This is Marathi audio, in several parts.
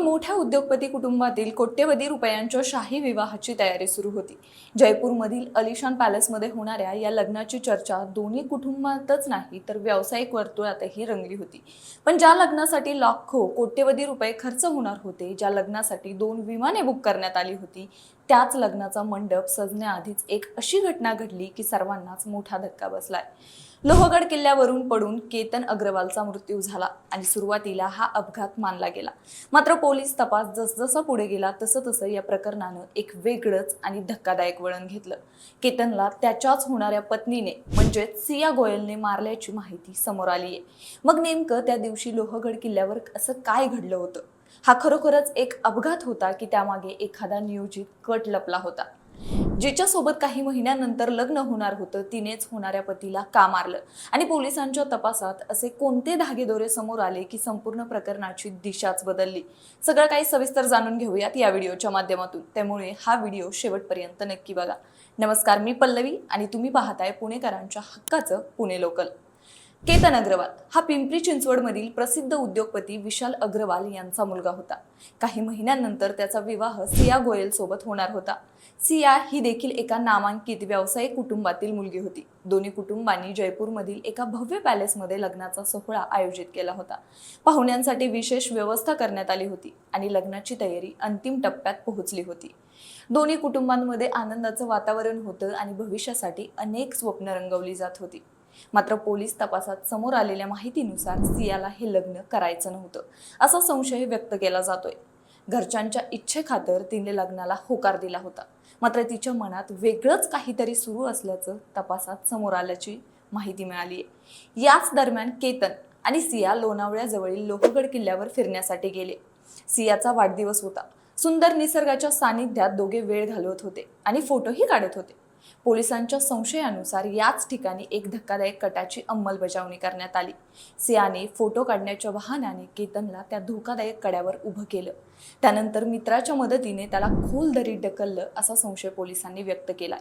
मोठ्या उद्योगपती कुटुंबातील कोट्यवधी रुपयांच्या शाही विवाहाची तयारी सुरू होती। जयपूरमधील अलिशान पॅलेसमध्ये होणाऱ्या या लग्नाची चर्चा दोन्ही कुटुंबातच नाही तर व्यावसायिक वर्तुळातही रंगली होती। पण ज्या लग्नासाठी लाखो कोट्यवधी रुपये खर्च होणार होते, ज्या लग्नासाठी 2 विमाने बुक करण्यात आली होती, त्याच लग्नाचा मंडप सजण्याआधीच एक अशी घटना घडली की सर्वांनाच मोठा धक्का बसलाय। लोहगड किल्ल्यावरून पडून केतन अग्रवालचा मृत्यू झाला आणि सुरुवातीला हा अपघात मानला गेला। मात्र पोलीस तपास जसजसा पुढे गेला तसं या प्रकरणानं एक वेगळंच आणि धक्कादायक वळण घेतलं। केतनला त्याच्याच होणाऱ्या पत्नीने म्हणजेच सिया गोयलने मारल्याची माहिती समोर आली आहे। मग नेमकं त्या दिवशी लोहगड किल्ल्यावर असं काय घडलं होतं? हा खरोखरच एक अपघात होता की त्यामागे एखादा नियोजित कट लपला होता? जिच्यासोबत काही महिन्यानंतर लग्न होणार होतं तिनेच होणाऱ्या पतीला का मारलं आणि पोलिसांच्या तपासात असे कोणते धागेदोरे समोर आले की संपूर्ण प्रकरणाची दिशाच बदलली? सगळं काही सविस्तर जाणून घेऊयात या व्हिडिओच्या माध्यमातून, त्यामुळे हा व्हिडिओ शेवटपर्यंत नक्की बघा। नमस्कार, मी पल्लवी आणि तुम्ही पाहताय पुणेकरांच्या हक्काचं पुणे लोकल। केतन अग्रवाल हा पिंपरी चिंचवडमधील प्रसिद्ध उद्योगपती विशाल अग्रवाल यांचा मुलगा होता। काही महिन्यांनंतर त्याचा विवाह सिया गोयल सोबत होणार होता। सिया ही देखील एका नामांकित व्यावसायिक कुटुंबातील मुलगी होती। दोन्ही कुटुंबांनी जयपूरमधील एका भव्य पॅलेसमध्ये लग्नाचा सोहळा आयोजित केला होता। पाहुण्यांसाठी विशेष व्यवस्था करण्यात आली होती आणि लग्नाची तयारी अंतिम टप्प्यात पोहोचली होती। दोन्ही कुटुंबांमध्ये आनंदाचं वातावरण होतं आणि भविष्यासाठी अनेक स्वप्न रंगवली जात होती। मात्र पोलीस तपासात समोर आलेल्या माहितीनुसार सियाला हे लग्न करायचं नव्हतं असा संशय व्यक्त केला जातोय। घरच्यांच्या इच्छेखातर तिने लग्नाला होकार दिला होता, मात्र तिच्या मनात वेगळंच काहीतरी सुरू असल्याचं तपासात समोर आल्याची माहिती मिळाली आहे। याच दरम्यान केतन आणि सिया लोणावळ्याजवळील लोहगड किल्ल्यावर फिरण्यासाठी गेले। सियाचा वाढदिवस होता। सुंदर निसर्गाच्या सानिध्यात दोघे वेळ घालवत होते आणि फोटोही काढत होते। पोलिसांच्या संशयानुसार याच ठिकाणी एक धक्कादायक कटाची अंमलबजावणी करण्यात आली। सियाने फोटो काढण्याच्या बहाण्याने केतनला त्या धोकादायक कड्यावर उभं केलं। त्यानंतर मित्राच्या मदतीने त्याला खोल दरीत ढकललं असा संशय पोलिसांनी व्यक्त केलाय।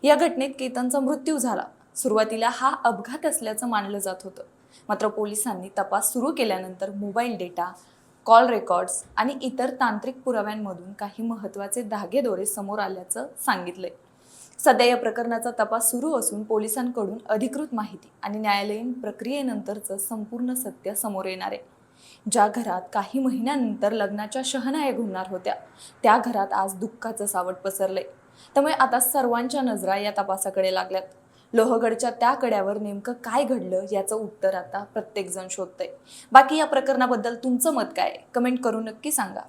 या घटनेत केतनचा मृत्यू झाला। सुरुवातीला हा अपघात असल्याचं मानलं जात होतं, मात्र पोलिसांनी तपास सुरू केल्यानंतर मोबाईल डेटा, कॉल रेकॉर्ड्स आणि इतर तांत्रिक पुराव्यांमधून काही महत्त्वाचे धागेदोरे समोर आल्याचं सांगितलंय। सध्या या प्रकरणाचा तपास सुरू असून पोलिसांकडून अधिकृत माहिती आणि न्यायालयीन प्रक्रियेनंतरचं संपूर्ण सत्य समोर येणार आहे। ज्या घरात काही महिन्यानंतर लग्नाच्या शहनाया घुमणार होत्या, त्या घरात आज दुःखाचं सावट पसरलंय। त्यामुळे आता सर्वांच्या नजरा या तपासाकडे लागल्यात। लोहगडच्या त्या कड्यावर नेमकं काय घडलं याचं उत्तर आता प्रत्येक जण शोधतंय। बाकी या प्रकरणाबद्दल तुमचं मत काय? कमेंट करून नक्की सांगा।